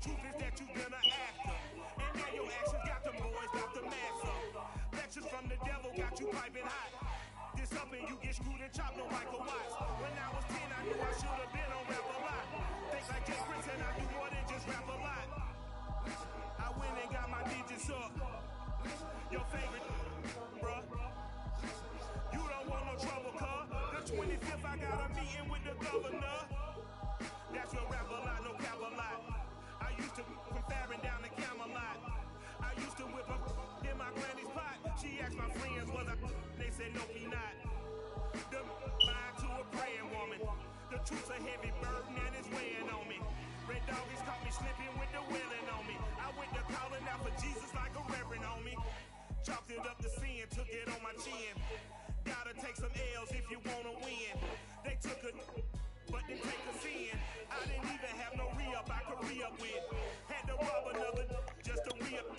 truth is that you've been an actor. And now your actions got them boys, got the mask up. Lectures from the devil got you piping hot. This up and you get screwed and chopped no Michael Watts. When I was 10, I knew I should have been on rap a lot. Think like Jay Prince and I do more than just rap a lot. I went and got my digits up. Your favorite, bruh. You don't want no trouble, cuz. The 25th, I got a meeting with the governor. That's your rap a lot, no cap a lot. I used to from Farron down to Camelot. I used to whip up in my granny's pot. She asked my friends, was I? They said, no, he not. The mind to a praying woman. The truth's a heavy burden and it's weighing on me. Red doggies caught me slipping with the wailing on me. I went to calling out for Jesus like a reverend on me. Chalked it up to sin, took it on my chin. Gotta take some L's if you wanna win. They took a but didn't take a sin. I didn't even have no re-up I could re-up with. Had to rob another just to re-up.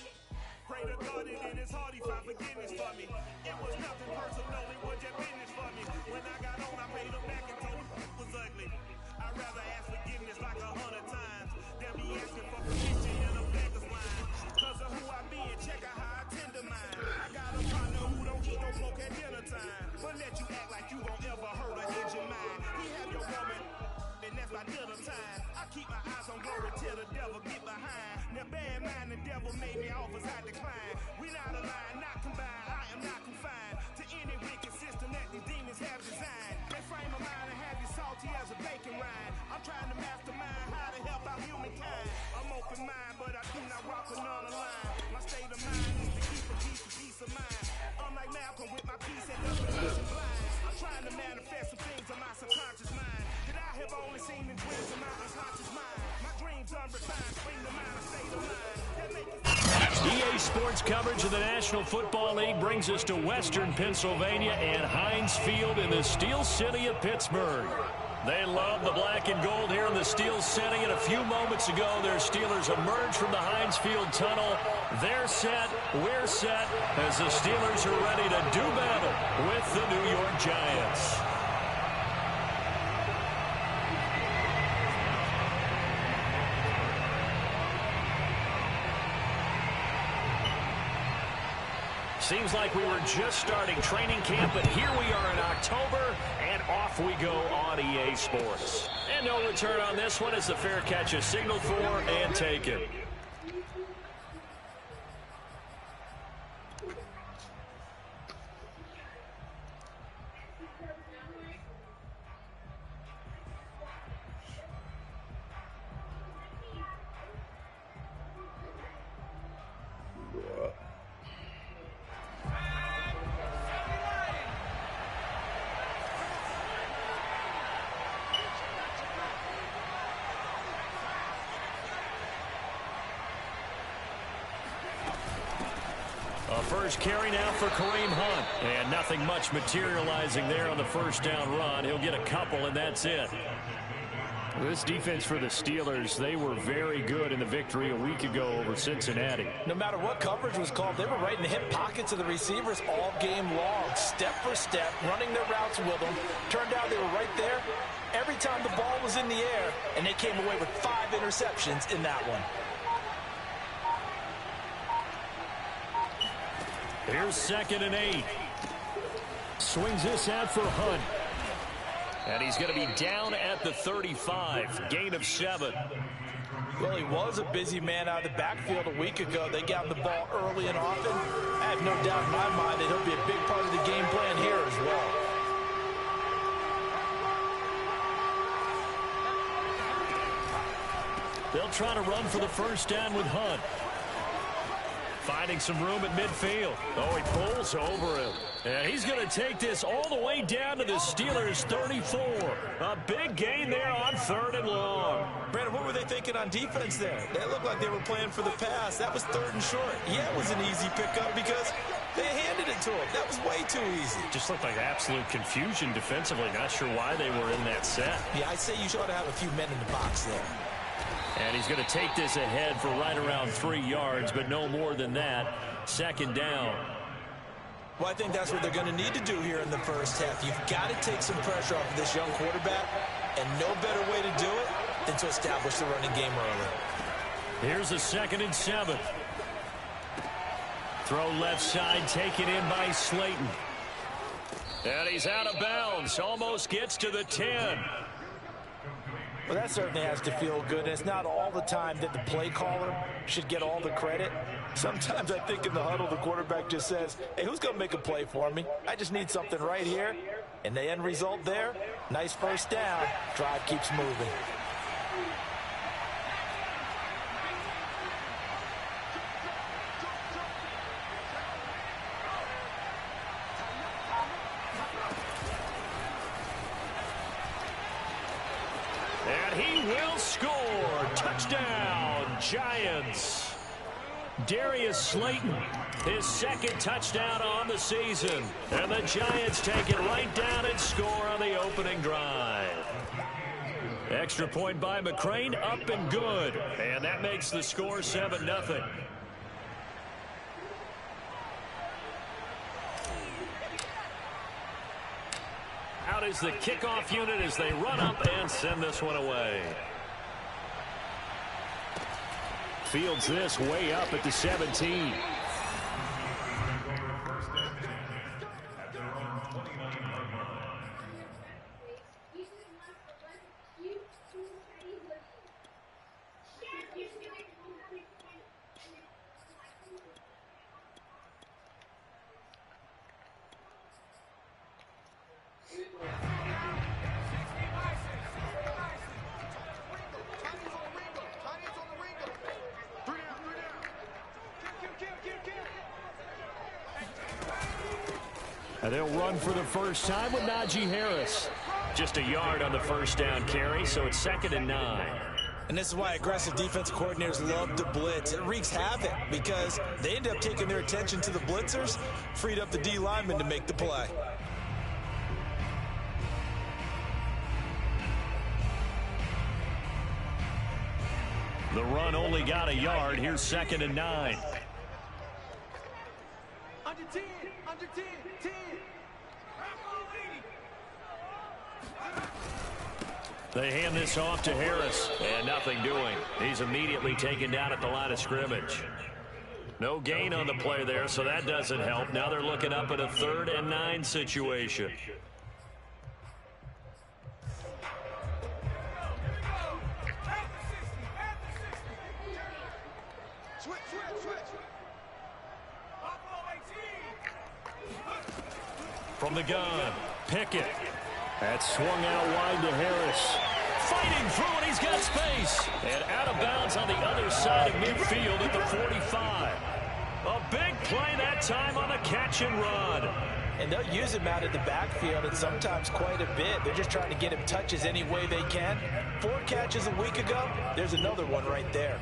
Pray to God and in his heart he found forgiveness for me. It was nothing personal, it was just business for me. When I got on, I paid him back and told him it was ugly. I'd rather ask forgiveness like 100 times than be asking for permission in a beggar's line. Cause of who I be and check out how I tend to mine. I got a partner who don't eat no smoke at dinner time. But let you act like you won't ever hurt or hit your mind. He have your woman, and that's my dinner time. I keep my eyes on glory till the devil get behind. Now bad mind, the devil made me offers I decline. We not aligned, not combined, I am not confined to any wicked system that these demons have designed. They frame my mind and have you salty as a bacon rind. I'm trying to mastermind how to help out humankind. I'm open mind, but I do not rock another line. My state of mind is to keep a peace of mind. I'm like Malcolm with my peace and definition blind. I'm trying to manifest some things on my subconscious mind that I have only seen in dreams of my unconscious mind. My dreams unrefined, bring to mind a state of mind that make it. EA Sports coverage of the National Football League brings us to Western Pennsylvania and Heinz Field in the Steel City of Pittsburgh. They love the black and gold here in the Steel City, and a few moments ago, their Steelers emerged from the Heinz Field tunnel. They're set, we're set, as the Steelers are ready to do battle with the New York Giants. Seems like we were just starting training camp, but here we are in October, and off we go on EA Sports. And no return on this one as the fair catch is signaled for and taken. First carry now for Kareem Hunt. And nothing much materializing there on the first down run. He'll get a couple, and that's it. This defense for the Steelers, they were very good in the victory a week ago over Cincinnati. No matter what coverage was called, they were right in the hip pockets of the receivers all game long, step for step, running their routes with them. Turned out they were right there every time the ball was in the air, and they came away with 5 interceptions in that one. Here's 2nd and 8. Swings this out for Hunt. And he's going to be down at the 35. Gain of 7. Well, he was a busy man out of the backfield a week ago. They got him the ball early and often. I have no doubt in my mind that he'll be a big part of the game plan here as well. They'll try to run for the first down with Hunt. Finding some room at midfield. Oh, he pulls over him. And he's going to take this all the way down to the Steelers' 34. A big gain there on 3rd and long. Brandon, what were they thinking on defense there? They looked like they were playing for the pass. That was 3rd and short. Yeah, it was an easy pickup because they handed it to him. That was way too easy. Just looked like absolute confusion defensively. Not sure why they were in that set. Yeah, I'd say you ought to have a few men in the box there. And he's going to take this ahead for right around 3 yards, but no more than that. 2nd down. Well, I think that's what they're going to need to do here in the first half. You've got to take some pressure off of this young quarterback, and no better way to do it than to establish the running game early. Here's a 2nd and 7. Throw left side, taken in by Slayton. And he's out of bounds. Almost gets to the 10. Well, that certainly has to feel good. And it's not all the time that the play caller should get all the credit. Sometimes I think in the huddle, the quarterback just says, hey, who's going to make a play for me? I just need something right here. And the end result there, nice first down. Drive keeps moving. Score! Touchdown, Giants! Darius Slayton, his 2nd touchdown on the season. And the Giants take it right down and score on the opening drive. Extra point by McCrane, up and good. And that makes the score 7-0. Out is the kickoff unit as they run up and send this one away. Fields this way up at the 17. And they'll run for the first time with Najee Harris. Just a yard on the first down carry, so it's 2nd and 9. And this is why aggressive defense coordinators love to blitz. It wreaks havoc because they end up taking their attention to the blitzers, freed up the D lineman to make the play. The run only got a yard. Here's 2nd and 9. Under 10, under 10, 10. They hand this off to Harris, and nothing doing. He's immediately taken down at the line of scrimmage. No gain on the play there, so that doesn't help. Now they're looking up at a 3rd and 9 situation. From the gun, Pickett. That's swung out wide to Harris. Fighting through, and he's got space. And out of bounds on the other side of midfield at the 45. A big play that time on the catch and run. And they'll use him out of the backfield, and sometimes quite a bit. They're just trying to get him touches any way they can. 4 catches a week ago. There's another one right there.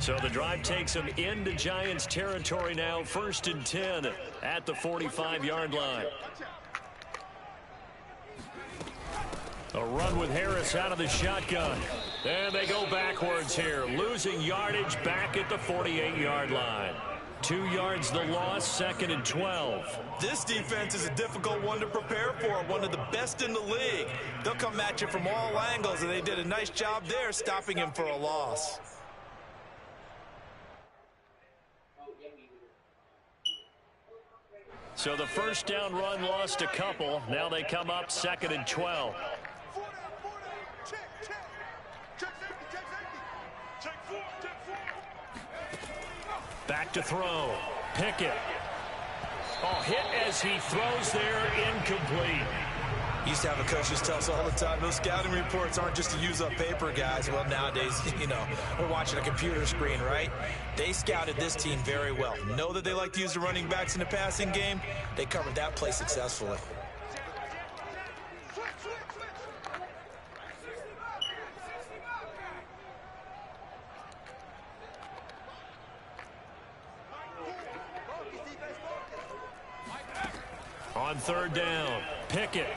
So the drive takes them into Giants territory now. 1st and 10 at the 45-yard line. A run with Harris out of the shotgun. And they go backwards here. Losing yardage back at the 48-yard line. 2 yards the loss, 2nd and 12. This defense is a difficult one to prepare for. One of the best in the league. They'll come at you from all angles, and they did a nice job there stopping him for a loss. So the first down run lost a couple. Now they come up 2nd and 12. Back to throw. Pickett. Oh, hit as he throws there, incomplete. Used to have a coach just tell us all the time, those scouting reports aren't just to use up paper, guys. Well, nowadays, we're watching a computer screen, right? They scouted this team very well. Know that they like to use the running backs in the passing game. They covered that play successfully. On 3rd down, Pickett.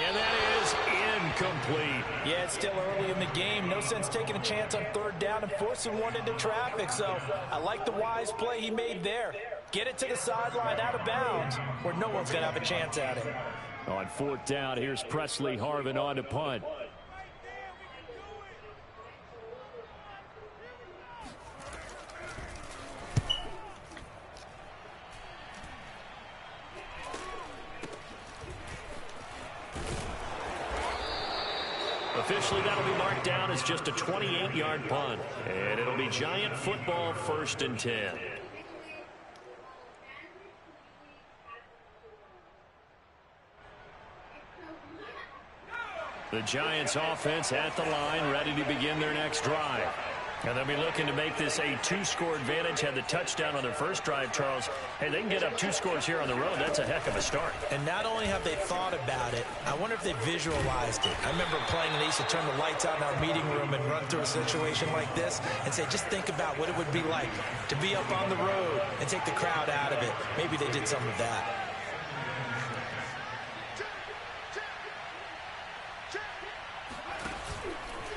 And that is incomplete. Yeah, it's still early in the game. No sense taking a chance on 3rd down and forcing one into traffic. So I like the wise play he made there. Get it to the sideline out of bounds where no one's going to have a chance at it. On 4th down, here's Presley Harvin on to punt. Officially, that'll be marked down as just a 28-yard punt. And it'll be Giant football, 1st and 10. The Giants offense at the line, ready to begin their next drive. And they'll be looking to make this a 2-score advantage. Had the touchdown on their first drive, Charles. Hey, they can get up 2 scores here on the road. That's a heck of a start. And not only have they thought about it, I wonder if they visualized it. I remember playing, and they used to turn the lights out in our meeting room and run through a situation like this and say, just think about what it would be like to be up on the road and take the crowd out of it. Maybe they did some of that.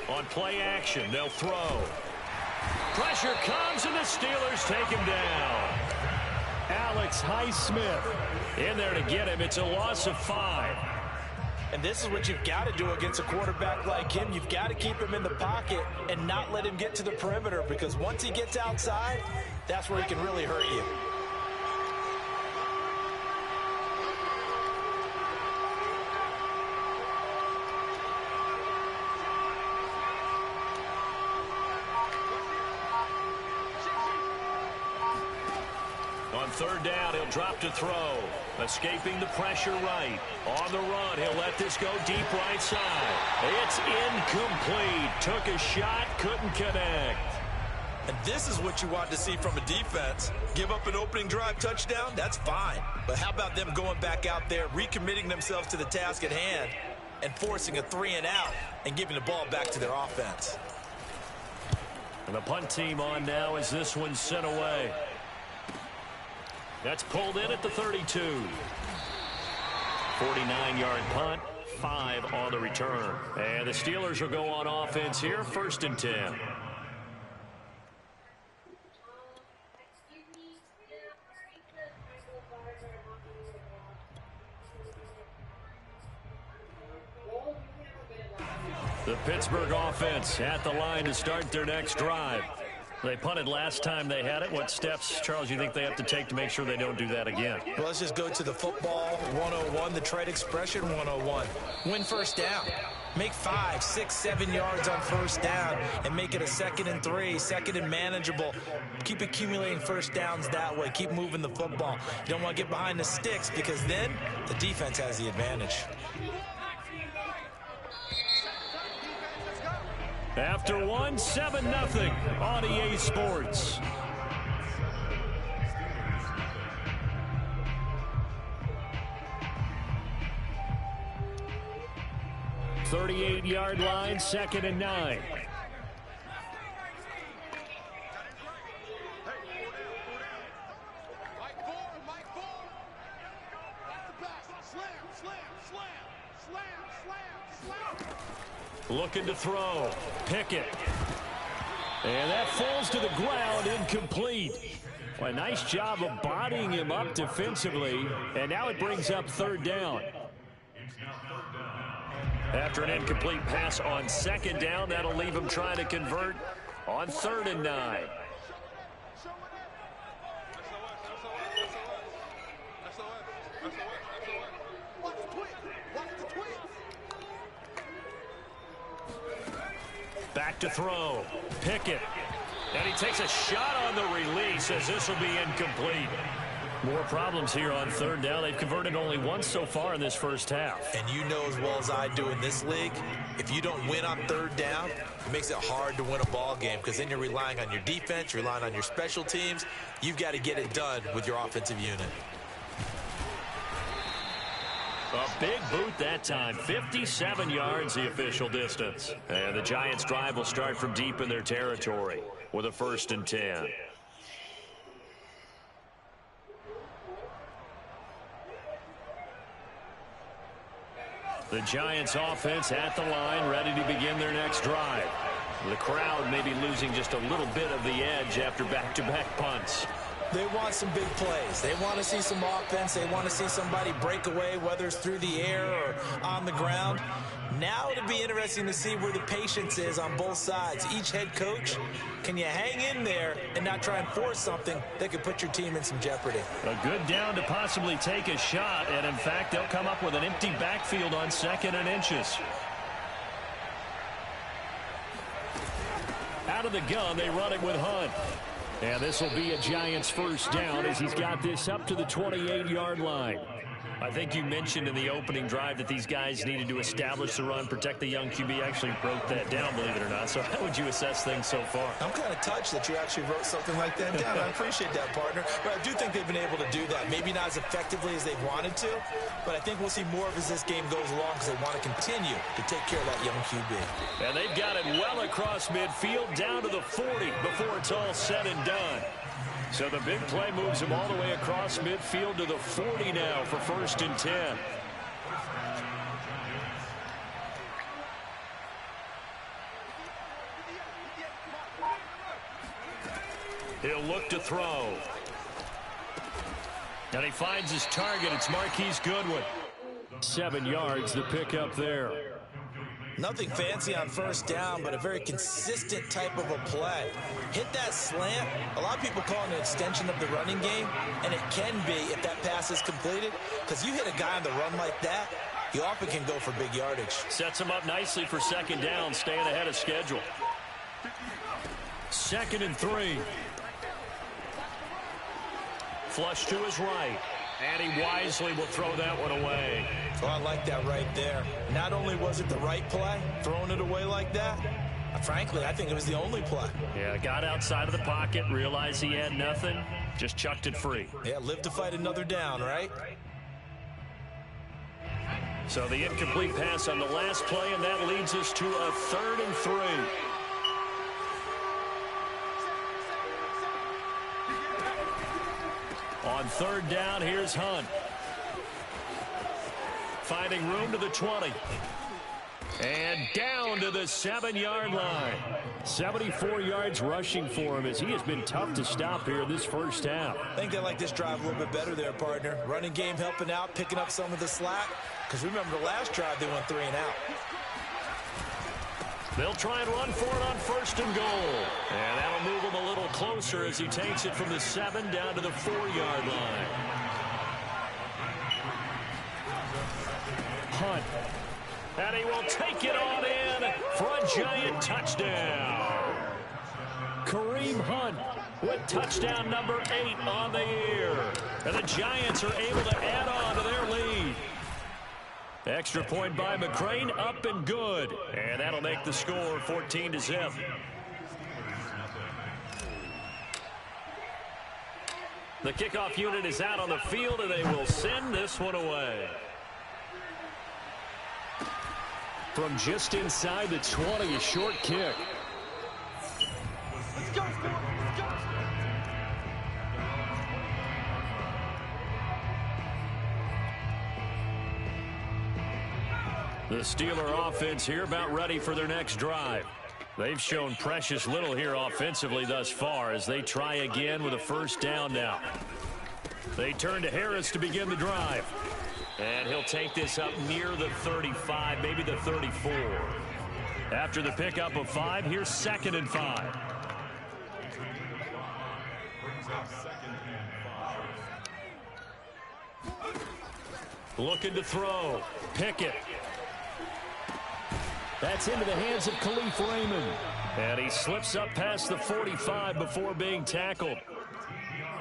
On play action, they'll throw. Pressure comes, and the Steelers take him down. Alex Highsmith in there to get him. It's a loss of 5. And this is what you've got to do against a quarterback like him. You've got to keep him in the pocket and not let him get to the perimeter, because once he gets outside, that's where he can really hurt you. On 3rd down, he'll drop to throw. Escaping the pressure right. On the run, he'll let this go deep right side. It's incomplete. Took a shot, couldn't connect. And this is what you want to see from a defense. Give up an opening drive touchdown, that's fine. But how about them going back out there, recommitting themselves to the task at hand, and forcing a 3-and-out and giving the ball back to their offense. And the punt team on now as this one's sent away. That's pulled in at the 32. 49-yard punt, 5 on the return. And the Steelers will go on offense here, 1st and 10. The Pittsburgh offense at the line to start their next drive. They punted last time they had it. What steps, Charles, you think they have to take to make sure they don't do that again? Well, let's just go to the football 101, the trade expression 101. Win 1st down. Make 5, 6, 7 yards on 1st down and make it a 2nd and 3, 2nd and manageable. Keep accumulating 1st downs that way. Keep moving the football. You don't want to get behind the sticks, because then the defense has the advantage. After 1, 7-0 on EA Sports. Thirty-eight-yard line, 2nd and 9. Looking to throw. Pickett. And that falls to the ground, incomplete. Well, a nice job of bodying him up defensively. And now it brings up 3rd down. After an incomplete pass on 2nd down, that'll leave him trying to convert on 3rd and 9. Back to throw. Pickett. And he takes a shot on the release as this will be incomplete. More problems here on 3rd down. They've converted only once so far in this first half. And you know as well as I do in this league, if you don't win on 3rd down, it makes it hard to win a ball game, because then you're relying on your defense, you're relying on your special teams. You've got to get it done with your offensive unit. A big boot that time. 57 yards the official distance. And the Giants' drive will start from deep in their territory with a 1st and 10. The Giants' offense at the line, ready to begin their next drive. The crowd may be losing just a little bit of the edge after back-to-back punts. They want some big plays. They want to see some offense. They want to see somebody break away, whether it's through the air or on the ground. Now it'll be interesting to see where the patience is on both sides. Each head coach, can you hang in there and not try and force something that could put your team in some jeopardy? A good down to possibly take a shot, and in fact, they'll come up with an empty backfield on 2nd and inches. Out of the gun, they run it with Hunt. And this will be a Giants first down as he's got this up to the 28-yard line. I think you mentioned in the opening drive that these guys needed to establish the run, protect the young QB. Actually wrote that down, believe it or not. So how would you assess things so far? I'm kind of touched that you actually wrote something like that down. I appreciate that, partner. But I do think they've been able to do that. Maybe not as effectively as they've wanted to, but I think we'll see more of as this game goes along because they want to continue to take care of that young QB. And they've got it well across midfield down to the 40 before it's all said and done. So the big play moves him all the way across midfield to the 40 now for 1st and 10. He'll look to throw. And he finds his target. It's Marquise Goodwin. 7 yards, the pickup there. Nothing fancy on first down, but a very consistent type of a play. Hit that slant. A lot of people call it an extension of the running game, and it can be if that pass is completed, because you hit a guy on the run like that, you often can go for big yardage. Sets him up nicely for 2nd down, staying ahead of schedule. 2nd and 3. Flush to his right. And he wisely will throw that one away. Oh, I like that right there. Not only was it the right play, throwing it away like that, frankly, I think it was the only play. Yeah, got outside of the pocket, realized he had nothing, just chucked it free. Yeah, live to fight another down, right? So the incomplete pass on the last play, and that leads us to a 3rd and 3. On 3rd down, here's Hunt. Finding room to the 20. And down to the 7-yard line. 74 yards rushing for him as he has been tough to stop here this first half. I think they like this drive a little bit better there, partner. Running game helping out, picking up some of the slack. Because remember the last drive, they went 3 and out. They'll try and run for it on 1st and goal. And that'll move him a little closer as he takes it from the 7 down to the 4-yard line. Hunt. And he will take it on in for a Giant touchdown. Kareem Hunt with touchdown number 8 on the year. And the Giants are able to add on to their lead. Extra point by McCrane, up and good. And that'll make the score 14-0. The kickoff unit is out on the field, and they will send this one away. From just inside the 20, a short kick. Let's go, let's go. The Steeler offense here about ready for their next drive. They've shown precious little here offensively thus far as they try again with a 1st down now. They turn to Harris to begin the drive. And he'll take this up near the 35, maybe the 34. After the pickup of 5, here's 2nd and 5. Looking to throw. Pickett. That's into the hands of Khalif Raymond. And he slips up past the 45 before being tackled.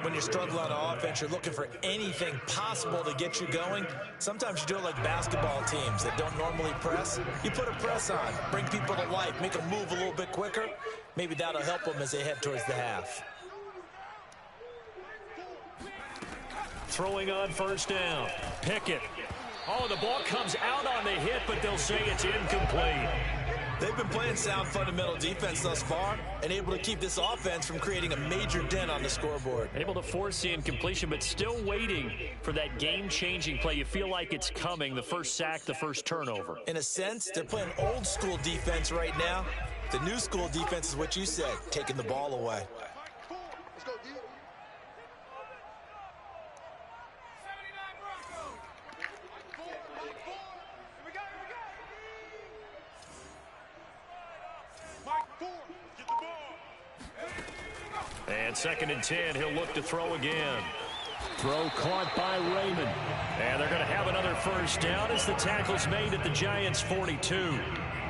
When you struggle on offense, you're looking for anything possible to get you going. Sometimes you do it like basketball teams that don't normally press. You put a press on, bring people to life, make them move a little bit quicker. Maybe that'll help them as they head towards the half. Throwing on 1st down. Pickett. Oh, the ball comes out on the hit, but they'll say it's incomplete. They've been playing sound fundamental defense thus far and able to keep this offense from creating a major dent on the scoreboard. Able to force the incompletion, but still waiting for that game-changing play. You feel like it's coming, the first sack, the first turnover. In a sense, they're playing old-school defense right now. The new school defense is what you said, taking the ball away. Let's go, D. And 2nd and 10, he'll look to throw again. Throw caught by Raymond. And they're going to have another first down as the tackle's made at the Giants' 42.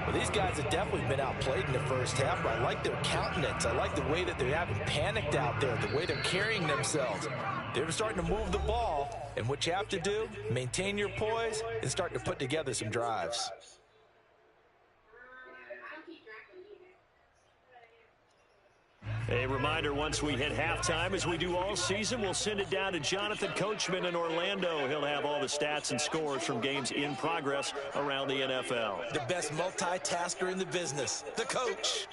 Well, these guys have definitely been outplayed in the first half, but I like their countenance. I like the way that they haven't panicked out there, the way they're carrying themselves. They're starting to move the ball, and what you have to do, maintain your poise and start to put together some drives. A reminder, once we hit halftime, as we do all season, we'll send it down to Jonathan Coachman in Orlando. He'll have all the stats and scores from games in progress around the NFL. The best multitasker in the business, the coach.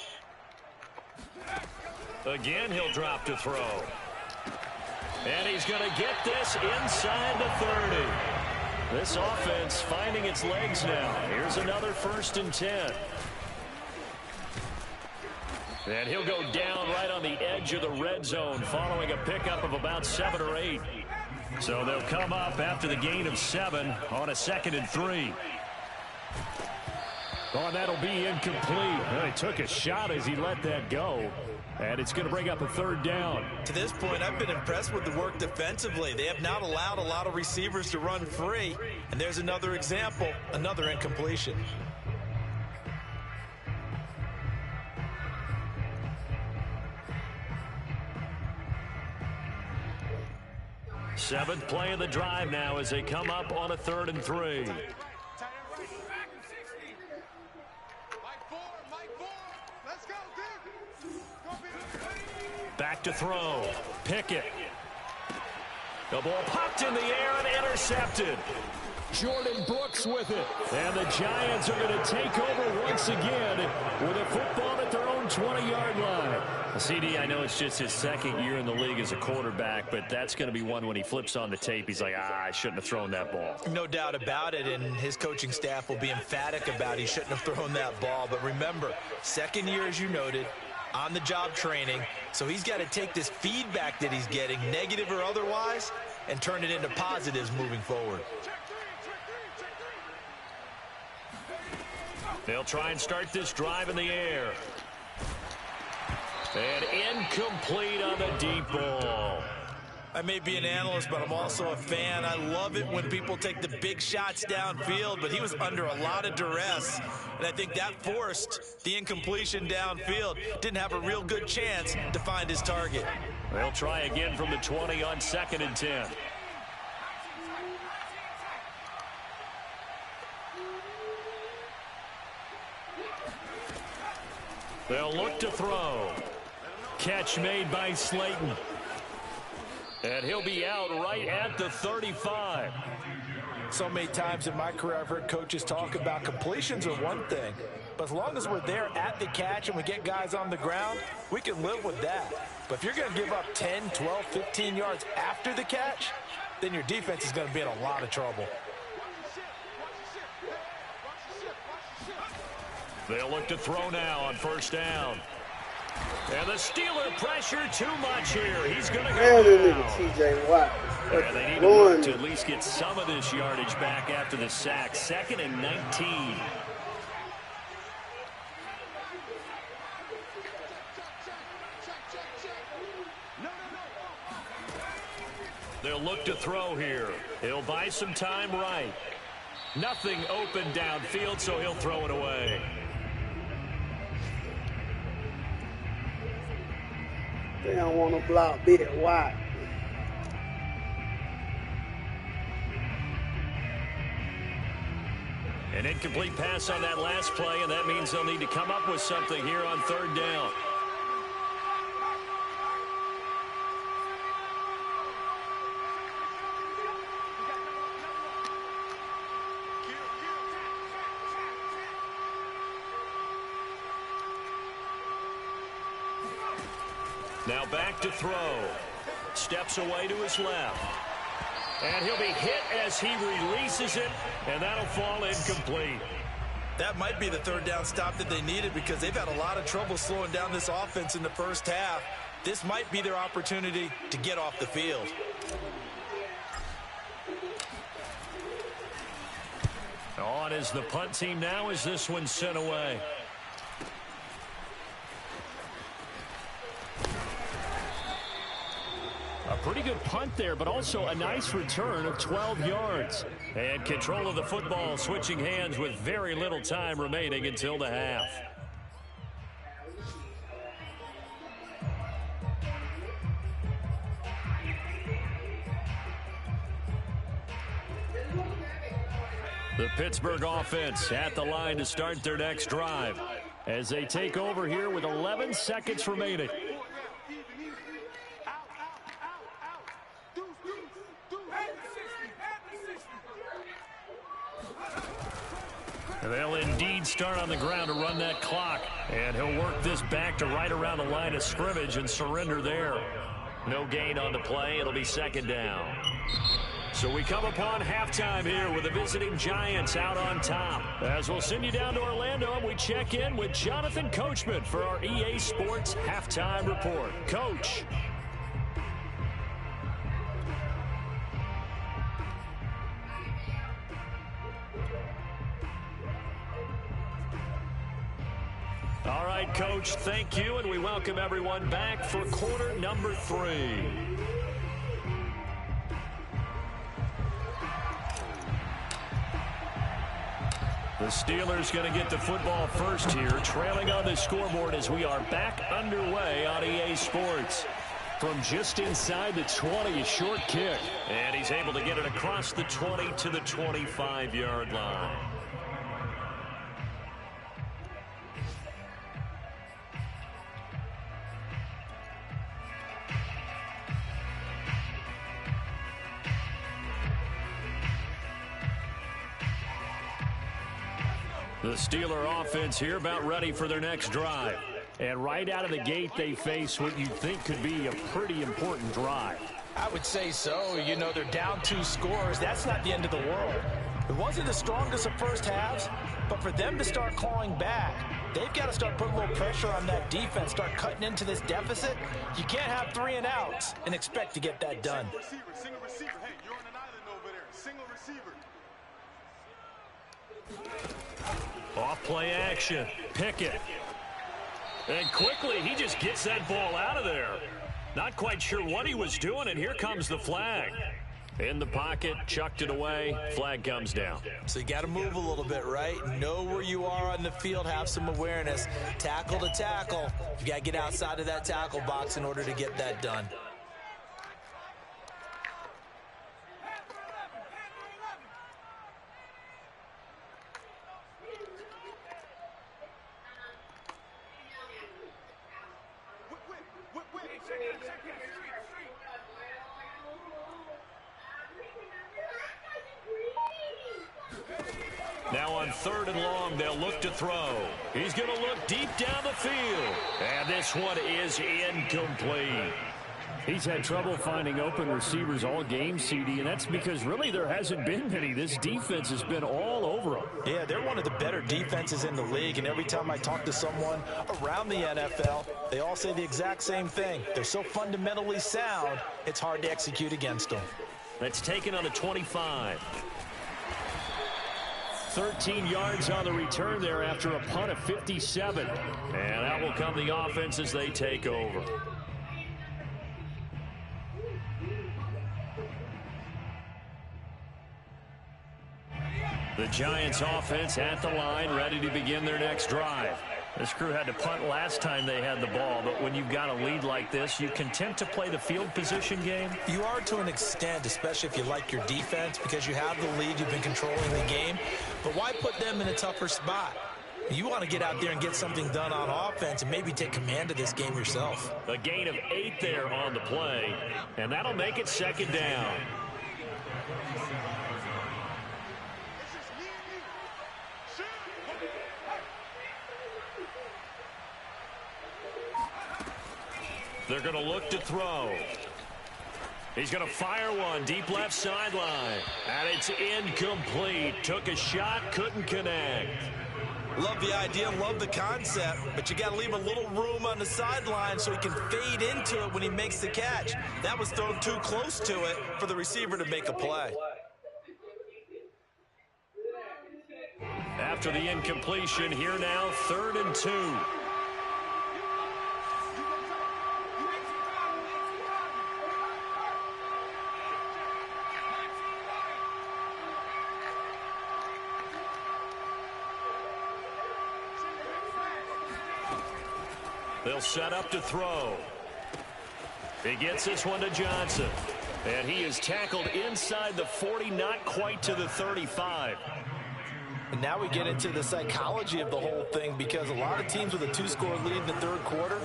Again, he'll drop to throw. And he's going to get this inside the 30. This offense finding its legs now. Here's another 1st and 10. And he'll go down right on the edge of the red zone following a pickup of about 7 or 8. So they'll come up after the gain of 7 on a 2nd and 3. Oh, and that'll be incomplete. Well, he took a shot as he let that go. And it's going to bring up a 3rd down. To this point, I've been impressed with the work defensively. They have not allowed a lot of receivers to run free. And there's another example, another incompletion. 7th play of the drive now as they come up on a 3rd and 3. Back to throw. Pickett. The ball popped in the air and intercepted. Jordan Brooks with it. And the Giants are going to take over once again with a football at their own 20-yard line. CD, I know it's just his 2nd year in the league as a quarterback, but that's going to be one when he flips on the tape. He's like, I shouldn't have thrown that ball. No doubt about it, and his coaching staff will be emphatic about he shouldn't have thrown that ball. But remember, 2nd year, as you noted, on-the-job training. So he's got to take this feedback that he's getting, negative or otherwise, and turn it into positives moving forward. They'll try and start this drive in the air. And incomplete on the deep ball. I may be an analyst, but I'm also a fan. I love it when people take the big shots downfield, but he was under a lot of duress, and I think that forced the incompletion downfield. Didn't have a real good chance to find his target. They'll try again from the 20 on 2nd and 10. They'll look to throw. Catch made by Slayton. And he'll be out right at the 35. So many times in my career I've heard coaches talk about completions are one thing, but as long as we're there at the catch and we get guys on the ground, we can live with that. But if you're going to give up 10, 12, 15 yards after the catch, then your defense is going to be in a lot of trouble. They'll look to throw now on 1st down. And the Steeler pressure too much here. He's going to go down. TJ Watt. And they need to work to at least get some of this yardage back after the sack. 2nd and 19. They'll look to throw here. He'll buy some time right. Nothing open downfield, so he'll throw it away. They don't want to block Big Watt. An incomplete pass on that last play, and that means they'll need to come up with something here on 3rd down. Now back to throw. Steps away to his left. And he'll be hit as he releases it, and that'll fall incomplete. That might be the third down stop that they needed because they've had a lot of trouble slowing down this offense in the first half. This might be their opportunity to get off the field. On is the punt team now as this one's sent away. A pretty good punt there, but also a nice return of 12 yards. And control of the football switching hands with very little time remaining until the half. The Pittsburgh offense at the line to start their next drive as they take over here with 11 seconds remaining. They'll indeed start on the ground to run that clock, and he'll work this back to right around the line of scrimmage and surrender there. No gain on the play. It'll be second down. So we come upon halftime here with the visiting Giants out on top. As we'll send you down to Orlando, and we check in with Jonathan Coachman for our EA Sports Halftime Report. Coach. All right, Coach, thank you, and we welcome everyone back for quarter number 3. The Steelers going to get the football first here, trailing on the scoreboard as we are back underway on EA Sports. From just inside the 20, a short kick, and he's able to get it across the 20 to the 25-yard line. The Steeler offense here about ready for their next drive. And right out of the gate, they face what you think could be a pretty important drive. I would say so. You know, they're down 2 scores. That's not the end of the world. It wasn't the strongest of first halves, but for them to start clawing back, they've got to start putting a little pressure on that defense, start cutting into this deficit. You can't have 3 and outs and expect to get that done. Single receiver. Hey, you're on an island over there. Single receiver. Off play action. Pickett. And quickly, he just gets that ball out of there. Not quite sure what he was doing, and here comes the flag. In the pocket, chucked it away, flag comes down. So you got to move a little bit, right? Know where you are on the field, have some awareness. Tackle to tackle. You got to get outside of that tackle box in order to get that done. Now on 3rd and long, they'll look to throw. He's going to look deep down the field. And this one is incomplete. He's had trouble finding open receivers all game, CD, and that's because really there hasn't been many. This defense has been all over them. Yeah, they're one of the better defenses in the league, and every time I talk to someone around the NFL, they all say the exact same thing. They're so fundamentally sound, it's hard to execute against them. That's taken on the 25. 13 yards on the return there after a punt of 57. And out will come the offense as they take over. The Giants offense at the line, ready to begin their next drive. This crew had to punt last time they had the ball, but when you've got a lead like this, you content to play the field position game? You are to an extent, especially if you like your defense, because you have the lead, you've been controlling the game. But why put them in a tougher spot? You want to get out there and get something done on offense and maybe take command of this game yourself. A gain of 8 there on the play, and that'll make it second down. They're going to look to throw. He's going to fire one deep left sideline. And it's incomplete. Took a shot, couldn't connect. Love the idea, love the concept, but you got to leave a little room on the sideline so he can fade into it when he makes the catch. That was thrown too close to it for the receiver to make a play. After the incompletion, here now, 3rd and 2. They'll set up to throw. He gets this one to Johnson. And he is tackled inside the 40, not quite to the 35. And now we get into the psychology of the whole thing, because a lot of teams with a 2-score lead in the 3rd quarter,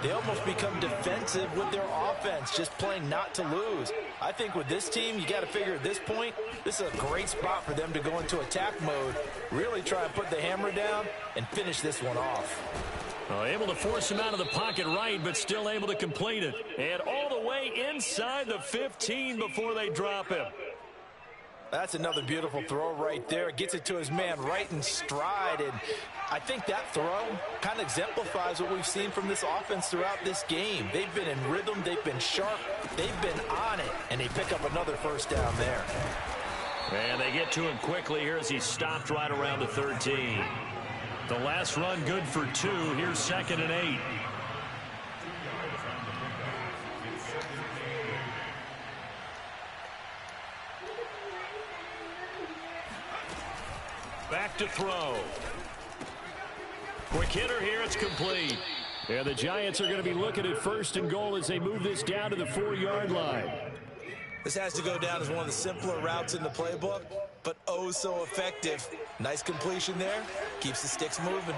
they almost become defensive with their offense, just playing not to lose. I think with this team, you got to figure at this point, this is a great spot for them to go into attack mode, really try and put the hammer down and finish this one off. Able to force him out of the pocket right, but still able to complete it. And all the way inside the 15 before they drop him. That's another beautiful throw right there. Gets it to his man right in stride. And I think that throw kind of exemplifies what we've seen from this offense throughout this game. They've been in rhythm. They've been sharp. They've been on it. And they pick up another first down there. And they get to him quickly here as he stopped right around the 13. The last run good for 2. Here's 2nd and 8. Back to throw. Quick hitter here. It's complete. And the Giants are going to be looking at 1st and goal as they move this down to the 4-yard line. This has to go down as one of the simpler routes in the playbook, but oh so effective. Nice completion there. Keeps the sticks moving.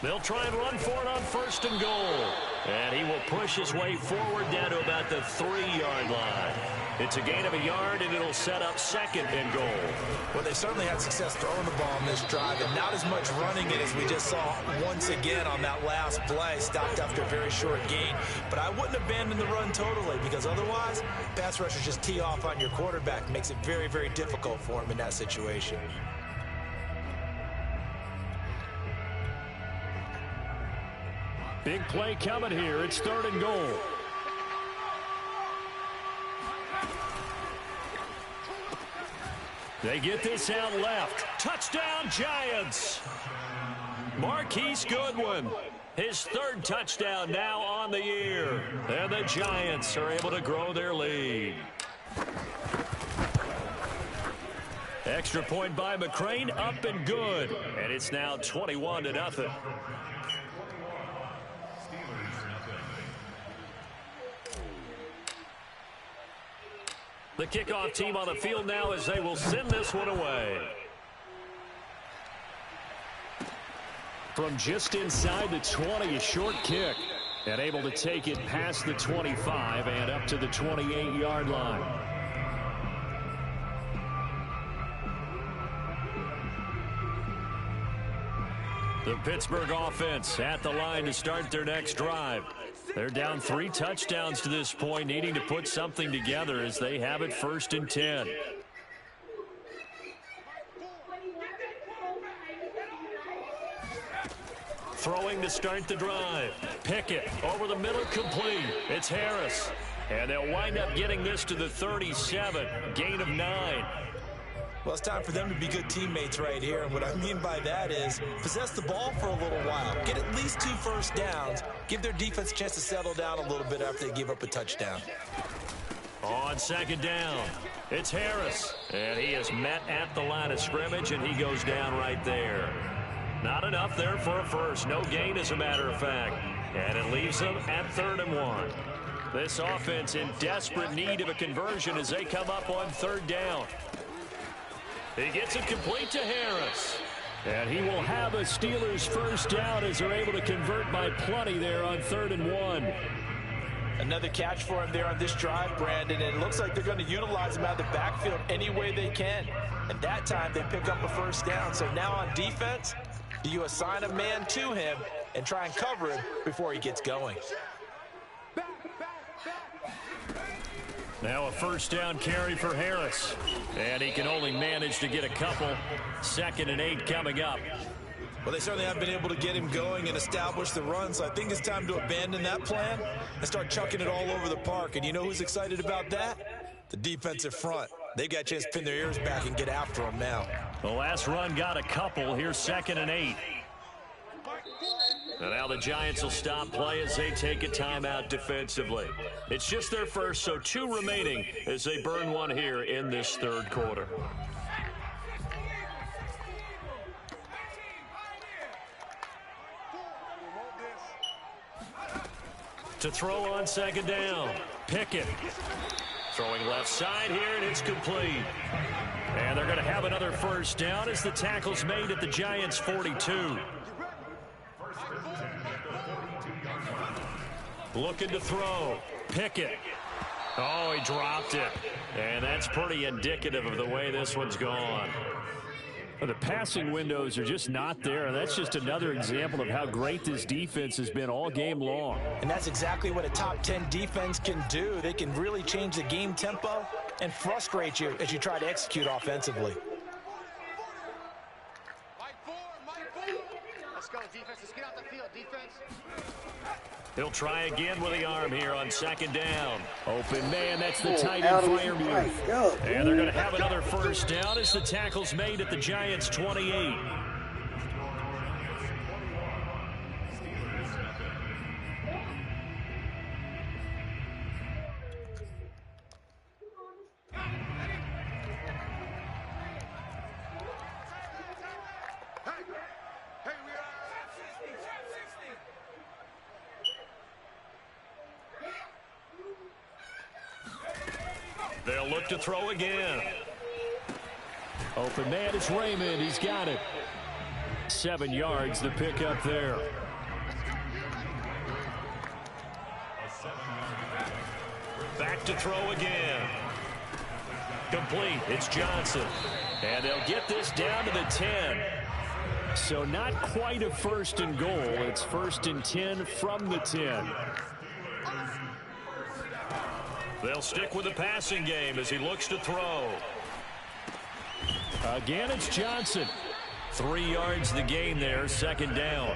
They'll try and run for it on 1st and goal. And he will push his way forward down to about the 3-yard line. It's a gain of a yard, and it'll set up 2nd and goal. Well, they certainly had success throwing the ball in this drive, and not as much running it as we just saw once again on that last play. Stopped after a very short gain. But I wouldn't abandon the run totally, because otherwise, pass rushers just tee off on your quarterback. Makes it very, very difficult for him in that situation. Big play coming here. It's 3rd and goal. They get this out left. Touchdown, Giants. Marquise Goodwin, his 3rd touchdown now on the year. And the Giants are able to grow their lead. Extra point by McCrane, up and good. And it's now 21-0. The kickoff team on the field now as they will send this one away. From just inside the 20, a short kick. And able to take it past the 25 and up to the 28-yard line. The Pittsburgh offense at the line to start their next drive. They're down 3 touchdowns to this point, needing to put something together as they have it 1st and 10. Throwing to start the drive. Pickett over the middle, complete. It's Harris. And they'll wind up getting this to the 37. Gain of 9. Well, it's time for them to be good teammates right here. And what I mean by that is possess the ball for a little while. Get at least 2 first downs. Give their defense a chance to settle down a little bit after they give up a touchdown. On 2nd down, it's Harris. And he is met at the line of scrimmage, and he goes down right there. Not enough there for a first. No gain, as a matter of fact. And it leaves them at 3rd and 1. This offense in desperate need of a conversion as they come up on 3rd down. He gets it complete to Harris. And he will have a Steelers first down as they're able to convert by plenty there on 3rd and 1. Another catch for him there on this drive, Brandon, and it looks like they're going to utilize him out of the backfield any way they can. And that time they pick up a first down. So now on defense, do you assign a man to him and try and cover him before he gets going? Now a first down carry for Harris. And he can only manage to get a couple. 2nd and 8 coming up. Well, they certainly have been able to get him going and establish the run, so I think it's time to abandon that plan and start chucking it all over the park. And you know who's excited about that? The defensive front. They got a chance to pin their ears back and get after him now. The last run got a couple. Here's 2nd and 8. And now the Giants will stop play as they take a timeout defensively. It's just their first, so 2 remaining as they burn one here in this 3rd quarter. To throw on 2nd down. Pickett. Throwing left side here, and it's complete. And they're going to have another first down as the tackle's made at the Giants' 42. Looking to throw. Pickett. Oh, he dropped it. And that's pretty indicative of the way this one's gone. The passing windows are just not there. That's just another example of how great this defense has been all game long. And that's exactly what a top 10 defense can do. They can really change the game tempo and frustrate you as you try to execute offensively. Let's go, defense. Let's get out the field, defense. He'll try again with the arm here on 2nd down. Open man, that's the tight end fire move. And they're going to have another first down as the tackle's made at the Giants' 28. They'll look to throw again. Open man is Raymond. He's got it. 7 yards, the pickup there. Back to throw again. Complete. It's Johnson. And they'll get this down to the 10. So not quite a 1st and goal. It's 1st and 10 from the 10. They'll stick with the passing game as he looks to throw. Again, it's Johnson. 3 yards the gain there, 2nd down.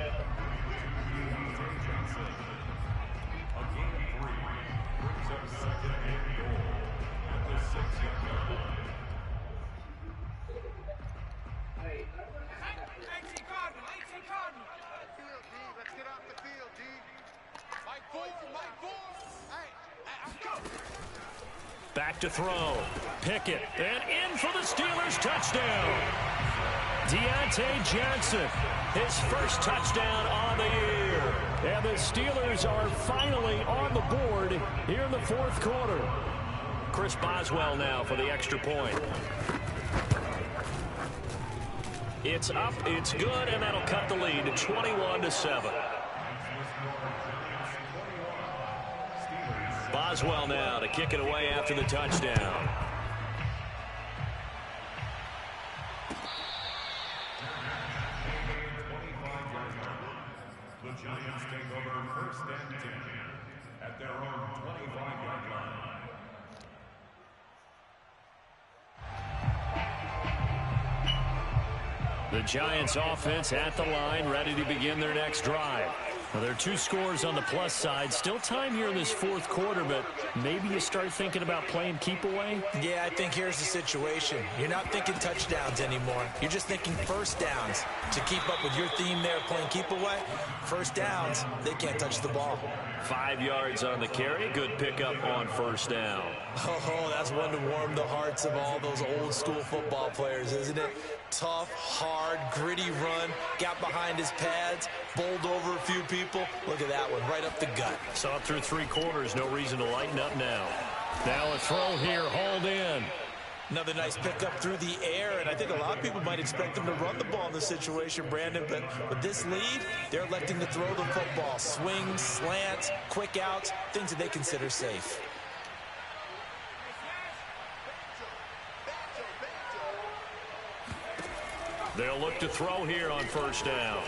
Back to throw. Pickett. And in for the Steelers touchdown. Deontay Johnson. His first touchdown on the year. And the Steelers are finally on the board here in the 4th quarter. Chris Boswell now for the extra point. It's up. It's good. And that'll cut the lead to 21-7. Boswell now to kick it away after the touchdown. The Giants take over 1st and 10 at their own 25-yard line. The Giants offense at the line, ready to begin their next drive. Well, there are 2 scores on the plus side. Still time here in this 4th quarter, but maybe you start thinking about playing keep away? Yeah, I think here's the situation. You're not thinking touchdowns anymore. You're just thinking first downs. To keep up with your theme there, playing keep away, first downs, they can't touch the ball. 5 yards on the carry. Good pickup on 1st down. Oh, that's one to warm the hearts of all those old school football players, isn't it? Tough, hard, gritty run, got behind his pads, bowled over a few people. Look at that one, right up the gut. Saw through 3 quarters, no reason to lighten up now. Now a throw here, hauled in. Another nice pickup through the air, and I think a lot of people might expect them to run the ball in this situation, Brandon, but with this lead, they're electing to throw the football. Swings, slants, quick outs, things that they consider safe. They'll look to throw here on 1st down.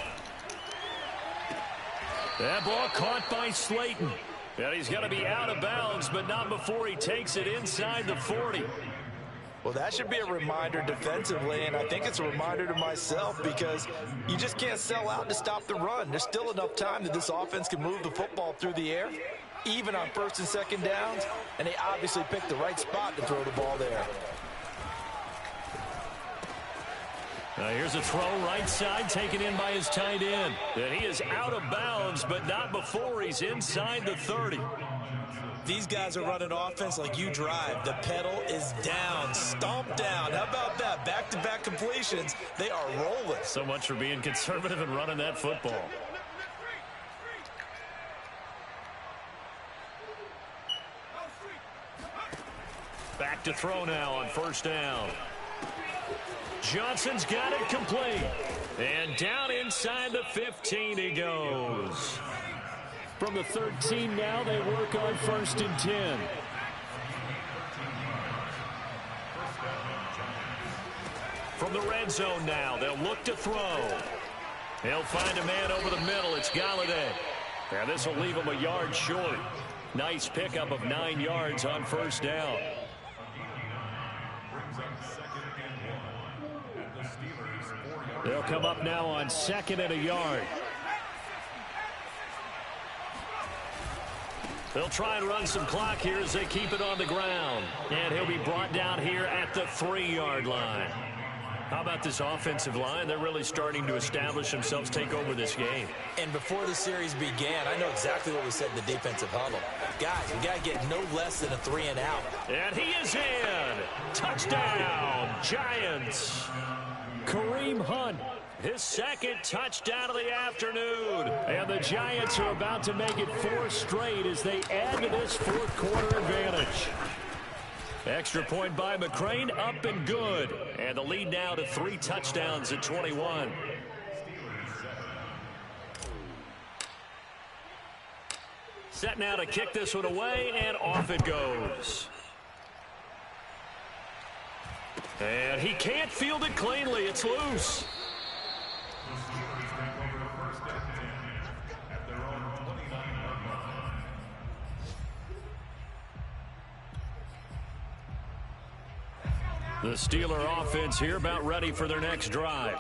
That ball caught by Slayton. And he's going to be out of bounds, but not before he takes it inside the 40. Well, that should be a reminder defensively, and I think it's a reminder to myself because you just can't sell out to stop the run. There's still enough time that this offense can move the football through the air, even on first and second downs, and they obviously picked the right spot to throw the ball there. Here's a throw right side taken in by his tight end. And he is out of bounds, but not before he's inside the 30. These guys are running offense like you drive. The pedal is down, stomp down. How about that? Back-to-back completions. They are rolling. So much for being conservative and running that football. Back to throw now on first down. Johnson's got it complete. And down inside the 15 he goes. From the 13 now, they work on first and 10. From the red zone now, they'll look to throw. He'll find a man over the middle. It's Galladay. And this will leave him a yard short. Nice pickup of 9 yards on first down. They'll come up now on second and a yard. They'll try and run some clock here as they keep it on the ground. And he'll be brought down here at the 3-yard line. How about this offensive line? They're really starting to establish themselves, take over this game. And before the series began, I know exactly what we said in the defensive huddle. Guys, we got to get no less than a 3 and out. And he is in. Touchdown, Giants. Kareem Hunt, his second touchdown of the afternoon. And the Giants are about to make it 4 straight as they add to this fourth quarter advantage. Extra point by McCrane, up and good. And the lead now to 3 touchdowns at 21. Set now to kick this one away, and off it goes. And he can't field it cleanly. It's loose. The Steeler offense here about ready for their next drive.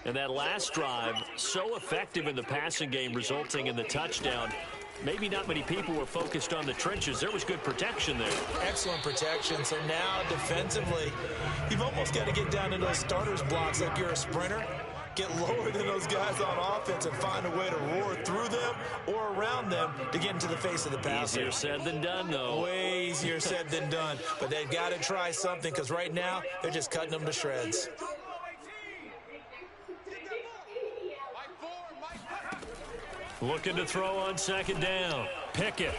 And that last drive, so effective in the passing game, resulting in the touchdown. Maybe not many people were focused on the trenches. There was good protection there. Excellent protection. So now defensively, you've almost got to get down to those starters blocks like you're a sprinter. Get lower than those guys on offense and find a way to roar through them or around them to get into the face of the passer. Easier said than done, though. Way easier said than done. But they've got to try something because right now they're just cutting them to shreds. Looking to throw on second down. Pickett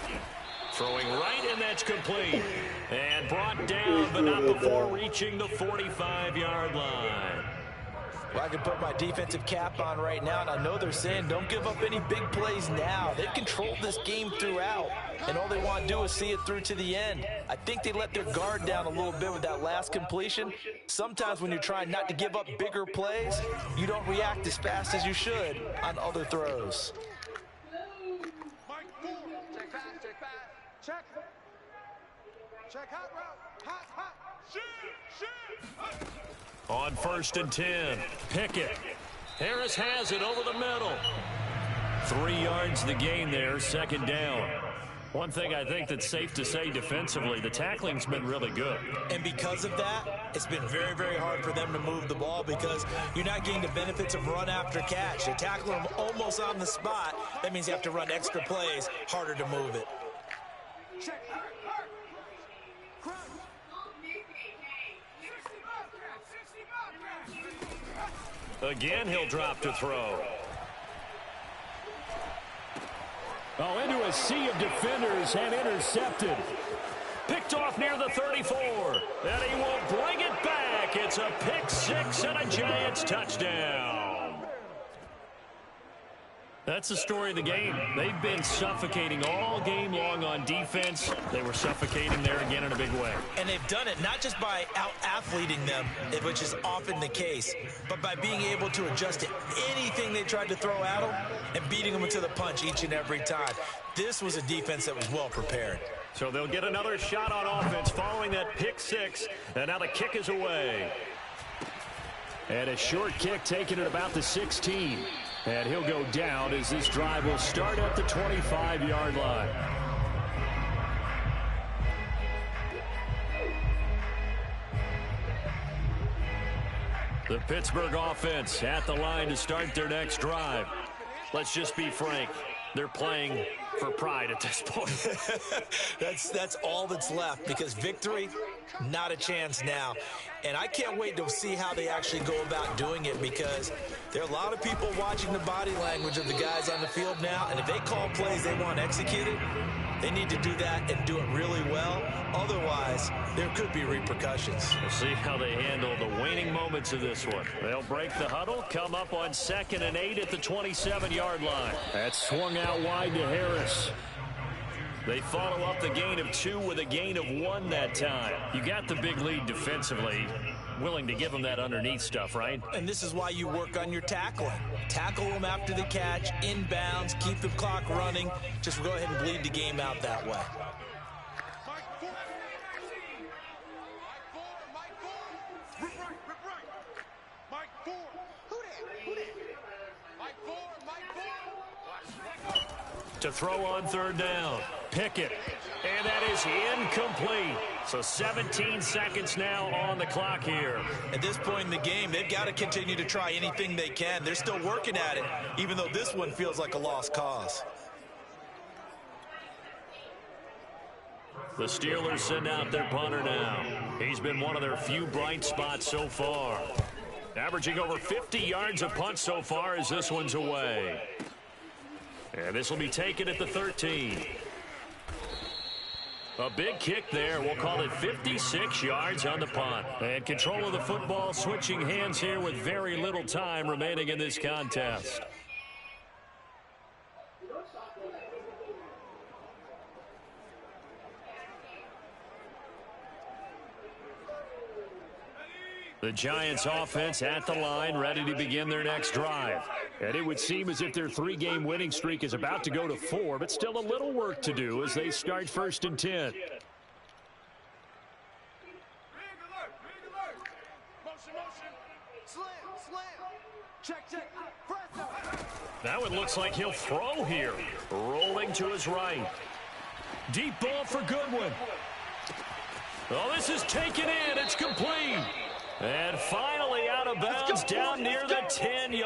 throwing right, and that's complete. And brought down, but not before reaching the 45-yard line. Well, I can put my defensive cap on right now, and I know they're saying don't give up any big plays now. They've controlled this game throughout, and all they want to do is see it through to the end. I think they let their guard down a little bit with that last completion. Sometimes when you're trying not to give up bigger plays, you don't react as fast as you should on other throws. Check hot route. Hot. Shoot. On first and 10, Pickett. Harris has it over the middle. 3 yards the gain there, second down. One thing I think that's safe to say defensively, the tackling's been really good. And because of that, it's been very, very hard for them to move the ball because you're not getting the benefits of run after catch. You tackle them almost on the spot. That means you have to run extra plays, harder to move it. Again, he'll drop to throw. Oh, into a sea of defenders and intercepted. Picked off near the 34. And he will bring it back. It's a pick six and a Giants touchdown. That's the story of the game. They've been suffocating all game long on defense. They were suffocating there again in a big way. And they've done it not just by out-athleting them, which is often the case, but by being able to adjust to anything they tried to throw at them and beating them to the punch each and every time. This was a defense that was well prepared. So they'll get another shot on offense following that pick six. And now the kick is away. And a short kick taken at about the 16. And he'll go down as this drive will start at the 25-yard line. The Pittsburgh offense at the line to start their next drive. Let's just be frank. They're playing for pride at this point. That's all that's left, because victory, not a chance now. And I can't wait to see how they actually go about doing it, because there are a lot of people watching the body language of the guys on the field now, and if they call plays they want executed, they need to do that and do it really well. Otherwise, there could be repercussions. We'll see how they handle the waning moments of this one. They'll break the huddle, come up on 2nd and 8 at the 27-yard line. That's swung out wide to Harris. They follow up the gain of 2 with a gain of 1 that time. You got the big lead defensively. Willing to give them that underneath stuff, right? And this is why you work on your tackling. Tackle them after the catch, inbounds, keep the clock running. Just go ahead and bleed the game out that way. To throw on 3rd down. Pickett. And that is incomplete. So 17 seconds now on the clock here. At this point in the game, they've got to continue to try anything they can. They're still working at it, even though this one feels like a lost cause. The Steelers send out their punter now. He's been one of their few bright spots so far. Averaging over 50 yards a punt so far as this one's away. And this will be taken at the 13. A big kick there. We'll call it 56 yards on the punt. And control of the football switching hands here with very little time remaining in this contest. The Giants offense at the line, ready to begin their next drive. And it would seem as if their 3-game winning streak is about to go to 4, but still a little work to do as they start 1st and 10. Now it looks like he'll throw here. Rolling to his right. Deep ball for Goodwin. Oh, this is taken in. It's complete. And finally out of bounds down near the 10-yard